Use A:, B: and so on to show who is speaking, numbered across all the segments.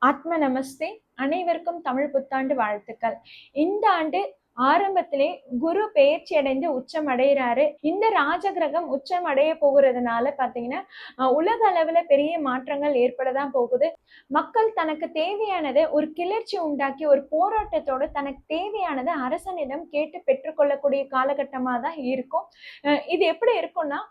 A: ஆத்ம நமஸ்தே. அனைவருக்கும் தமிழ் புத்தாண்டு வாழ்த்துக்கள். இந்த ஆண்டு ஆரம்பத்திலே குரு பெயர்ச்சி அடைந்து உச்சம் அடைகிறாரு. இந்த ராஜகிரகம் உச்சம் அடைய போகிறதுனால பாத்தீங்கன்னா உலக அளவுல பெரிய மாற்றங்கள் ஏற்படதான் போகுது. மக்கள் தனக்கு தேவையானதை ஒரு கிளர்ச்சி உண்டாக்கி ஒரு போராட்டத்தோட தனக்கு தேவையானதை அரசனிடம் கேட்டு பெற்றுக்கொள்ளக்கூடிய காலகட்டமா தான் இருக்கும். இது எப்படி இருக்கும்னா,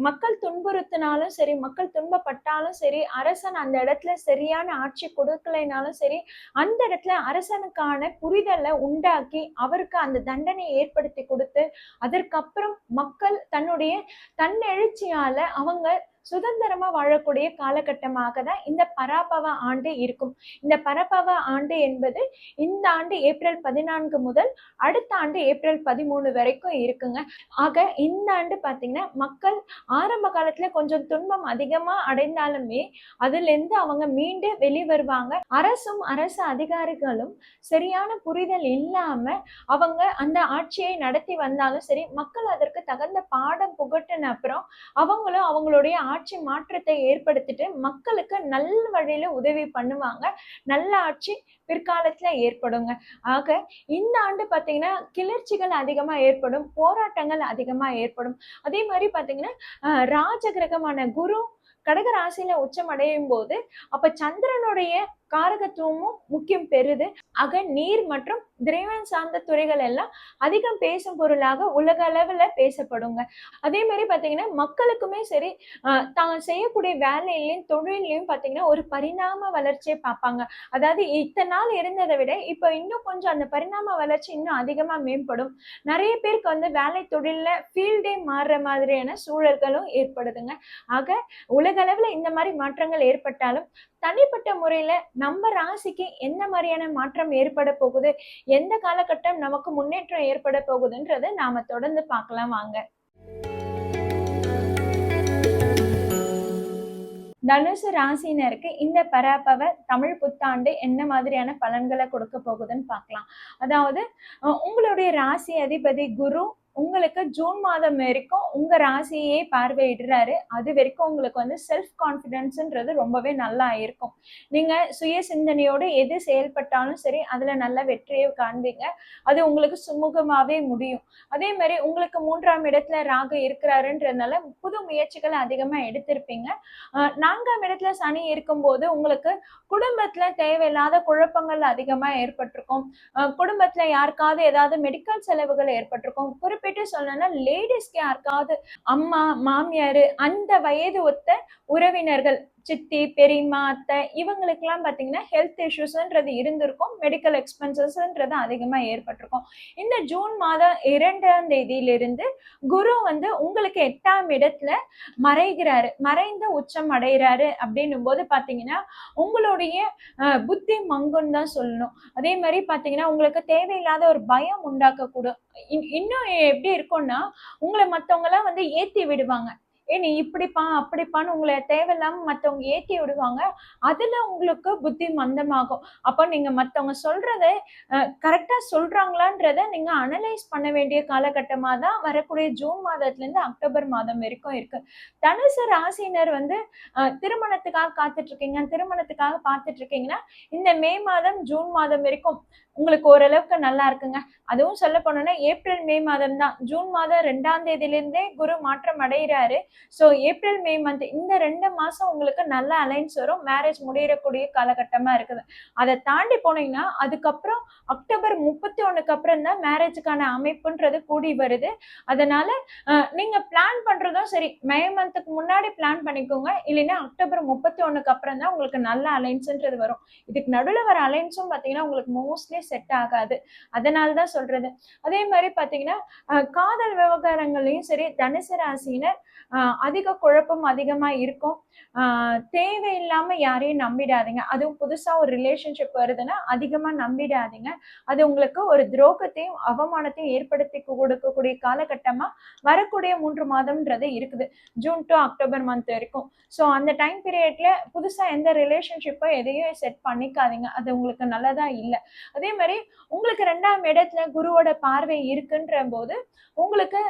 A: மக்கள் துன்புறுத்தினாலும் சரி, மக்கள் துன்பப்பட்டாலும் சரி, அரசன் அந்த இடத்துல சரியான ஆட்சி கொடுக்கலைனாலும் சரி, அந்த இடத்துல அரசனுக்கான புரிதலை உண்டாக்கி அவருக்கு அந்த தண்டனையை ஏற்படுத்தி கொடுத்து, அதற்கப்புறம் மக்கள் தன்னுடைய தன்னெழுச்சியால அவங்க சுதந்திரமா வாழக்கூடிய காலகட்டமாக தான் இந்த பராபவ ஆண்டு இருக்கும். இந்த பராபவ ஆண்டு என்பது இந்த ஆண்டு ஏப்ரல் 14 முதல் அடுத்த ஆண்டு ஏப்ரல் 13 வரைக்கும் இருக்குங்க. ஆக இந்த ஆண்டு பாத்தீங்கன்னா மக்கள் ஆரம்ப காலத்துல கொஞ்சம் துன்பம் அதிகமா அடைந்தாலுமே அதுல இருந்து அவங்க மீண்டு வெளிவருவாங்க. அரசும் அரசு அதிகாரிகளும் சரியான புரிதல் இல்லாம அவங்க அந்த ஆட்சியை நடத்தி வந்தாலும் சரி, மக்கள் அதற்கு தகுந்த பாடம் புகட்டின அப்புறம் அவங்களும் அவங்களுடைய ஆட்சி மாற்றத்தை ஏற்படுத்திட்டு மக்களுக்கு நல்ல வழியில உதவி பண்ணுவாங்க. நல்ல ஆட்சி பிற்காலத்துல ஏற்படுங்க. ஆக இந்த ஆண்டு பாத்தீங்கன்னா கிளர்ச்சிகள் அதிகமா ஏற்படும், போராட்டங்கள் அதிகமா ஏற்படும். அதே மாதிரி பாத்தீங்கன்னா ராஜகிரகமான குரு கடக ராசியில உச்சம் அடையும் போது அப்ப சந்திரனுடைய காரகத்துவமும் முக்கியம் பெறுது. ஆக நீர் மற்றும் திரவம் சார்ந்த துறைகள் எல்லாம் அதிகம் பேசும் பொருளாக உலக அளவுல பேசப்படுங்க. அதே மாதிரி பாத்தீங்கன்னா மக்களுக்குமே சரி, தாங்க செய்யக்கூடிய வேலையிலையும் தொழிலையும் பாத்தீங்கன்னா ஒரு பரிணாம வளர்ச்சியை பார்ப்பாங்க. அதாவது இத்தனை நாள் இருந்ததை விட இப்ப இன்னும் கொஞ்சம் அந்த பரிணாம வளர்ச்சி இன்னும் அதிகமா மேம்படும். நிறைய பேருக்கு வந்து வேலை தொழில்ல ஃபீல்டே மாறுற மாதிரியான சூழல்களும் ஏற்படுதுங்க. ஆக உலக அளவுல இந்த மாதிரி மாற்றங்கள் ஏற்பட்டாலும் தனிப்பட்ட முறையில நம்ம ராசிக்கு என்ன மாதிரியான மாற்றம் ஏற்பட போகுது, எந்த காலகட்டம் நமக்கு முன்னேற்றம் ஏற்பட போகுதுன்றதை நாம தொடர்ந்து பார்க்கலாம் வாங்க. தனுசு ராசினருக்கு இந்த பராபவ தமிழ் புத்தாண்டு என்ன மாதிரியான பலன்களை கொடுக்க போகுதுன்னு பார்க்கலாம். அதாவது உங்களுடைய ராசி அதிபதி குரு உங்களுக்கு ஜூன் மாதம் வரைக்கும் உங்க ராசியே பார்வையிடுறாரு. அது வரைக்கும் உங்களுக்கு வந்து செல்ஃப் கான்பிடன்ஸ்ன்றது ரொம்பவே நல்லா இருக்கும். நீங்க சுய சிந்தனையோடு எது செயல்பட்டாலும் சரி அதுல நல்ல வெற்றியை காண்பீங்க. அது உங்களுக்கு சுமூகமாவே முடியும். அதே மாதிரி உங்களுக்கு 3ஆம் இடத்துல ராகு இருக்கிறாருன்றதுனால புது முயற்சிகள் அதிகமா எடுத்திருப்பீங்க. 4ஆம் இடத்துல சனி இருக்கும்போது உங்களுக்கு குடும்பத்துல தேவையில்லாத குழப்பங்கள் அதிகமா ஏற்பட்டிருக்கும். குடும்பத்துல யாருக்காவது ஏதாவது மெடிக்கல் செலவுகள் ஏற்பட்டிருக்கும். குறிப்பிட்டு சொல்லணும்னா லேடிஸ்க்கு யாருக்காவது அம்மா மாமியாரு அந்த வயது ஒத்த உறவினர்கள், சித்தி பெரியம்மா அத்தை, இவங்களுக்கு எல்லாம் பாத்தீங்கன்னா ஹெல்த் இஷ்யூஸ்ன்றது இருந்திருக்கும். மெடிக்கல் எக்ஸ்பென்சஸ்ன்றது அதிகமா ஏற்பட்டிருக்கும். இந்த ஜூன் மாதம் 2ஆம் தேதியிலிருந்து குரு வந்து உங்களுக்கு 8ஆம் இடத்துல மறைகிறாரு, மறைந்து உச்சம் அடைகிறாரு. அப்படின்னும் போது பாத்தீங்கன்னா உங்களுடைய புத்தி மங்குன்னு தான் சொல்லணும். அதே மாதிரி பாத்தீங்கன்னா உங்களுக்கு தேவையில்லாத ஒரு பயம் உண்டாக்கக்கூடும். இன்னும் எப்படி இருக்கும்னா, உங்களை மத்தவங்க எல்லாம் வந்து ஏத்தி விடுவாங்க. நீ இப்படிப்பா அப்படிப்பான்னு உங்களை தேவையில்லாம மத்தவங்க ஏத்தி விடுவாங்க. அதுல உங்களுக்கு புத்தி மந்தமாகும். அப்ப நீங்க மத்தவங்க சொல்றத கரெக்டா சொல்றாங்களான்றத நீங்க அனலைஸ் பண்ண வேண்டிய காலகட்டமா தான் வரக்கூடிய ஜூன் மாதத்துல இருந்து அக்டோபர் மாதம் வரைக்கும் இருக்கு. தனுசு ராசினர் வந்து திருமணத்துக்காக காத்துட்டு இருக்கீங்க, திருமணத்துக்காக பார்த்துட்டு இருக்கீங்கன்னா இந்த மே மாதம் ஜூன் மாதம் வரைக்கும் உங்களுக்கு ஓரளவுக்கு நல்லா இருக்குங்க. அதுவும் சொல்ல போனோம்னா ஏப்ரல் மே மாதம் தான். ஜூன் மாதம் 2ஆம் தேதியிலிருந்தே குரு மாற்றம் அடைகிறாரு. ஸோ ஏப்ரல் மே மந்த் இந்த 2 மாசம் உங்களுக்கு நல்ல அலைன்ஸ் வரும். மேரேஜ் முடியக்கூடிய காலகட்டமா இருக்குது. அதை தாண்டி போனீங்கன்னா அதுக்கப்புறம் அக்டோபர் 31க்கு அப்புறம் தான் மேரேஜுக்கான அமைப்புன்றது கூடி வருது. அதனால நீங்க பிளான் பண்றதும் சரி மே மந்த்துக்கு முன்னாடி பிளான் பண்ணிக்கோங்க. இல்லைன்னா அக்டோபர் 31க்கு அப்புறம் தான் உங்களுக்கு நல்ல அலைன்ஸ்ன்றது வரும். இதுக்கு நடுவில் வர அலைன்ஸும் பார்த்தீங்கன்னா உங்களுக்கு மோஸ்ட்லி செட் ஆகாது. அதனாலதான் சொல்றது. அதே மாதிரி பாத்தீங்கன்னா காதல் விவகாரங்களையும் சரி தனுசு ராசினர் அதிக குழப்பம் அதிகமா இருக்கும். தேவையில்லாம யாரையும் நம்பிடாதீங்க. அதுவும் புதுசா ஒரு ரிலேஷன்ஷிப் வருதுன்னா அதிகமா நம்பிடாதீங்க. அது உங்களுக்கு ஒரு துரோகத்தையும் அவமானத்தையும் ஏற்படுத்தி கொடுக்கக்கூடிய காலகட்டமா வரக்கூடிய 3 மாதம்ன்றது இருக்குது. ஜூன் டு அக்டோபர் மந்த் வரைக்கும். ஸோ அந்த டைம் பீரியட்ல புதுசா எந்த ரிலேஷன்ஷிப்போ எதையும் செட் பண்ணிக்காதீங்க. அது உங்களுக்கு நல்லதா இல்லை. அதே மாதிரி உங்களுக்கு 2ஆம் இடத்துல குருவோட பார்வை இருக்குன்ற போது உங்களுக்கு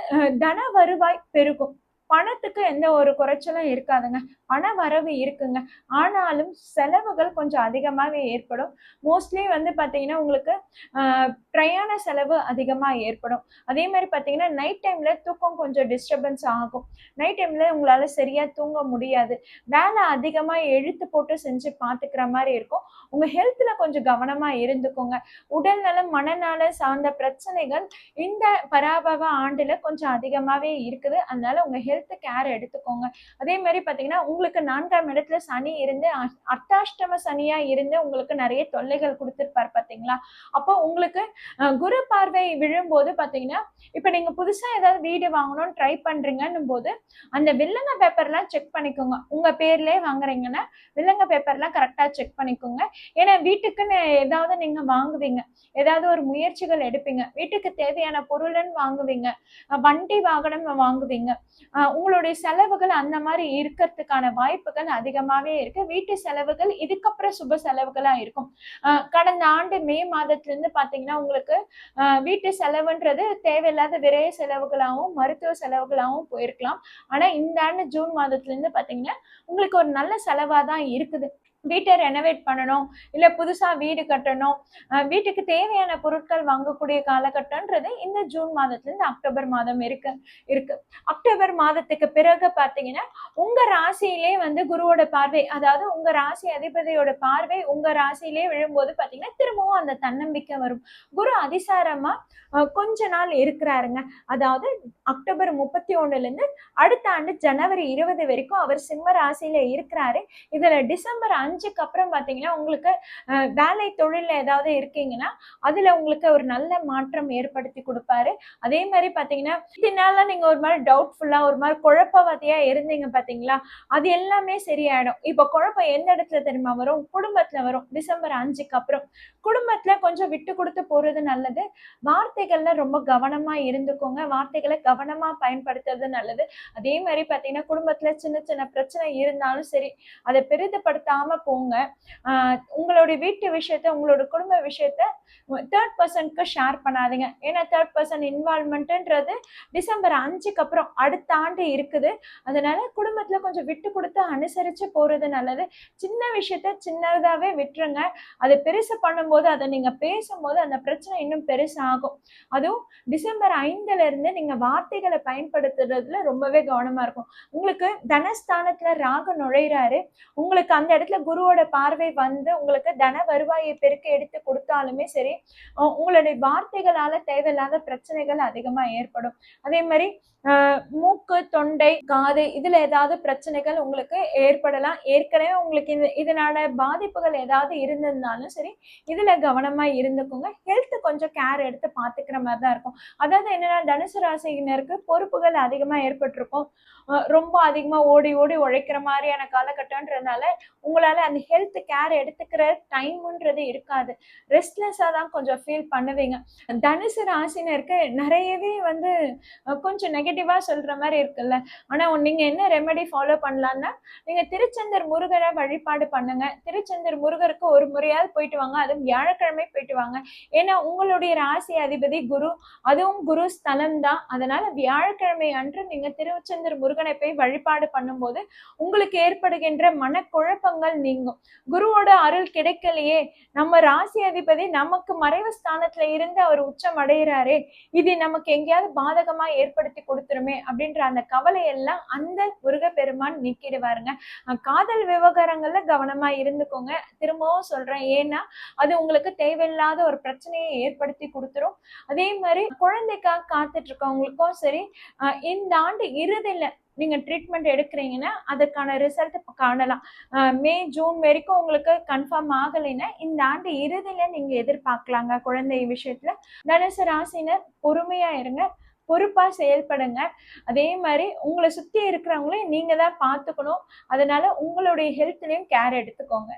A: தன வருவாய் பெருகும். பணத்துக்கு எந்த ஒரு குறைச்சலும் இருக்காதுங்க. பண வரவு இருக்குங்க. ஆனாலும் செலவுகள் கொஞ்சம் அதிகமாவே ஏற்படும். மோஸ்ட்லி வந்து பார்த்தீங்கன்னா, உங்களுக்கு பிரயாண செலவு அதிகமா ஏற்படும். அதே மாரி பார்த்தீங்கன்னா, நைட் டைம்ல தூக்கம் கொஞ்சம் டிஸ்டர்பன்ஸ் ஆகும். நைட் டைம்ல உங்களால சரியா தூங்க முடியாது. வேலை அதிகமா இழுத்து போட்டு செஞ்சு பார்த்துக்கிற மாரி இருக்கும். உங்க ஹெல்த்ல கொஞ்சம் கவனமா இருந்துக்கோங்க. உடல் நலம், மனநல சார்ந்த பிரச்சனைகள் இந்த பராபவ ஆண்டுல கொஞ்சம் அதிகமாவே இருக்குது. அதனால உங்க ஹெல்த் கேர் எடுத்துக்கோங்க. அதே மாரி பார்த்தீங்கன்னா, உங்களுக்கு 4ஆம் இடத்துல சனி இருந்து அர்த்தாஷ்டம சனியா இருந்து உங்களுக்கு நெறைய தொல்லைகள் குடுத்திருப்பார் பார்த்தீங்களா? அப்போ உங்களுக்கு குரு பார்வை விழும்போது பார்த்தீங்கன்னா, இப்ப நீங்க புதுசா ஏதாவது வீடு வாங்கணும்னு ட்ரை பண்றீங்கன்னும்போது, அந்த வில்லங்க பேப்பர்லாம் செக் பண்ணிக்கோங்க. உங்க பேர்லயே வாங்குறீங்கன்னா, வில்லங்க பேப்பர்லாம் கரெக்ட்டா செக் பண்ணிக்கோங்க. ஏன்னா வீட்டுக்குன்னு ஏதாவது நீங்க வாங்குவீங்க. ஏதாவது ஒரு முயற்சிகள் எடுப்பீங்க. வீட்டுக்கு தேவையான பொருளுன்னு வாங்குவீங்க. வண்டி வாகனம் வாங்குவீங்க. உங்களுடைய செலவுகள் அந்த மாரி இருக்கறதுக்கான வாய்ப்புகள் அதிகமாவே இருக்கு. வீட்டு செலவுகள் இதுக்கப்புறம் சுப செலவுகளா இருக்கும். கடந்த ஆண்டு மே மாதத்திலிருந்து பார்த்தீங்கன்னா, உங்களுக்கு வீட்டு செலவுன்றது தேவையில்லாத விரய செலவுகளாவும், மருத்துவ செலவுகளாவும் போயிருக்கலாம். ஆனா இந்த ஆண்டு ஜூன் மாதத்திலிருந்து பார்த்தீங்கன்னா, உங்களுக்கு ஒரு நல்ல செலவா தான் இருக்குது. வீட்ட ரெனோவேட் பண்ணணும், இல்ல புதுசா வீடு கட்டணும், வீட்டுக்கு தேவையான பொருட்கள் வாங்கக்கூடிய காலகட்டம்ன்றது இந்த ஜூன் மாதத்திலிருந்து அக்டோபர் மாதம் இருக்கு. அக்டோபர் மாதத்துக்கு பிறகு பார்த்தீங்கன்னா, உங்க ராசியிலே வந்து குருவோட பார்வை, அதாவது உங்க ராசி அதிபதியோட பார்வை உங்க ராசியிலே விழும்போது பார்த்தீங்கன்னா, திரும்பவும் அந்த தன்னம்பிக்கை வரும். குரு அதிசாரமா கொஞ்ச நாள் இருக்கிறாருங்க. அதாவது அக்டோபர் 31லேருந்து அடுத்த ஆண்டு ஜனவரி 20 வரைக்கும் அவர் சிம்ம ராசியில இருக்கிறாரு. இதுல டிசம்பர் 5க்கு அப்புறம் பார்த்தீங்கன்னா, உங்களுக்கு வேலை தொழில்ல ஏதாவது இருக்கீங்கன்னா, அதுல உங்களுக்கு ஒரு நல்ல மாற்றம் ஏற்படுத்தி குடுப்பாரு. அதே மாரி பார்த்தீங்கன்னா, இதனால நீங்க ஒரு மாரி டவுட்ஃபுல்லா, ஒரு மாரி குழப்பவாதியா இருந்தீங்க பார்த்தீங்களா? அது எல்லாமே சரியாயிடும். இப்ப குழப்பம் எந்த இடத்துல தெரியுமா வரும்? குடும்பத்துல வரும். டிசம்பர் 5க்கு அப்புறம். குடும்பத்துல கொஞ்சம் விட்டு குடுத்து போறது நல்லது. வார்த்தைகள்ல ரொம்ப கவனமா இருந்துக்கோங்க. வார்த்தைகள கவனமா பயன்படுத்துறது நல்லது. அதே மாரி பார்த்தீங்கன்னா, குடும்பத்துல சின்ன சின்ன பிரச்சனை இருந்தாலும் சரி, அத பெரிதுபடுத்தாம போங்க. உங்களுடைய வீட்டு விஷயத்த, உங்களோட குடும்ப விஷயத்த 3 பெர்சன்ட்க்கு ஷேர் பண்ணாதீங்க. ஏன்னா 3 பெர்சன்ட் இன்வால்வ்மென்ட்ன்றது டிசம்பர் 5க்கு அப்புறம் அடுத்த ஆண்டு இருக்குது. அதனால குடும்பத்துல கொஞ்சம் விட்டு குடுத்து அனுசரிச்சு போறது நல்லது. சின்ன விஷயத்த சின்னதாவே விட்டுருங்க. அத பெருசு பண்ணும்போது, அத நீங்க பேசும்போது அந்த பிரச்சனை இன்னும் பெருசாகும். அதுவும் டிசம்பர் 5ல இருந்து நீங்க வார்த்தைகள பயன்படுத்துறதுல ரொம்பவே கவனமா இருக்கும். உங்களுக்கு தனஸ்தானத்துல ராகு நுழையிறாரு. உங்களுக்கு அந்த இடத்துல குருவோட பார்வை வந்து உங்களுக்கு தன வருவாயை பெருக்க எடுத்து கொடுத்தாலுமே சரி, உங்களுடைய வார்த்தைகளால தேவையில்லாத பிரச்சனைகள் அதிகமா ஏற்படும். அதே மாரி மூக்கு, தொண்டை, காது இதுல ஏதாவது பிரச்சனைகள் உங்களுக்கு ஏற்படலாம். ஏற்கனவே உங்களுக்கு இதனால பாதிப்புகள் ஏதாவது இருந்திருந்தாலும் சரி, இதுல கவனமா இருந்துக்கோங்க. ஹெல்த் கொஞ்சம் கேர் எடுத்து பார்த்துக்கிற மாரி தான் இருக்கும். அதாவது என்னன்னா, தனுசு ராசியினருக்கு பொறுப்புகள் அதிகமா ஏற்பட்டிருக்கும். ரொம்ப அதிகமா ஓடி ஓடி உழைக்கிற மாரியான காலகட்டம்ன்றதுனால, உங்களால அந்த ஹெல்த் கேர் எடுத்துக்கிற டைம்ன்றது இருக்காது. ரெஸ்ட்லெஸ்ஸா தான் கொஞ்சம் ஃபீல் பண்ணுவீங்க. தனுசு ராசினருக்கு நெறையவே வந்து கொஞ்சம் நெகட்டிவா சொல்ற மாரி இருக்குல்ல. ஆனா நீங்க என்ன ரெமெடி ஃபாலோ பண்ணலான்னா, நீங்க திருச்செந்தூர் முருகர வழிபாடு பண்ணுங்க. திருச்செந்தூர் முருகருக்கு ஒரு முறையாவது போயிட்டு வாங்க. அதுவும் வியாழக்கிழமை போயிட்டு வாங்க. ஏன்னா உங்களுடைய ராசி அதிபதி குரு. அதுவும் குரு ஸ்தலம் தான். அதனால வியாழக்கிழமை அன்று நீங்க திருச்செந்தூர் முருகனை போய் வழிபாடு பண்ணும்போது, உங்களுக்கு ஏற்படுகின்ற மனக்குழப்பங்கள் நீங்கும். குருவோட அருள் கிடைக்கலையே, நம்ம ராசி அதிபதி நமக்கு மறைவு ஸ்தானத்துல இருந்து அவர் உச்சம் அடைகிறாரே, இது நமக்கு எங்கேயாவது பாதகமா ஏற்படுத்தி கொடுத்துருமே அப்படின்ற அந்த கவலை எல்லாம் அந்த முருகப்பெருமான் நீக்கிடுவாருங்க. காதல் விவகாரங்கள்ல கவனமா இருந்துக்கோங்க. திரும்பவும் சொல்றேன். ஏன்னா அது உங்களுக்கு தேவையில்லாத ஒரு பிரச்சனையை ஏற்படுத்தி கொடுத்துரும். அதே மாதிரி குழந்தைக்காக காத்துட்டு இருக்கவங்களுக்கும் சரி, இந்த ஆண்டு இறுதியில நீங்க ட்ரீட்மெண்ட் எடுக்கிறீங்கன்னா அதுக்கான ரிசல்ட் காணலாம். மே ஜூன் வரைக்கும் உங்களுக்கு கன்ஃபார்ம் ஆகலைன்னா இந்த ஆண்டு இறுதியில நீங்க எதிர்பார்க்கலாங்க குழந்தை விஷயத்துல. தனுசு ராசினர் பொறுமையா இருங்க, பொறுப்பா செயல்படுங்க. அதே மாதிரி உங்களை சுத்தி இருக்கிறவங்களையும் நீங்க தான் பார்த்துக்கணும். அதனால உங்களுடைய ஹெல்த்லயும் கேர் எடுத்துக்கோங்க.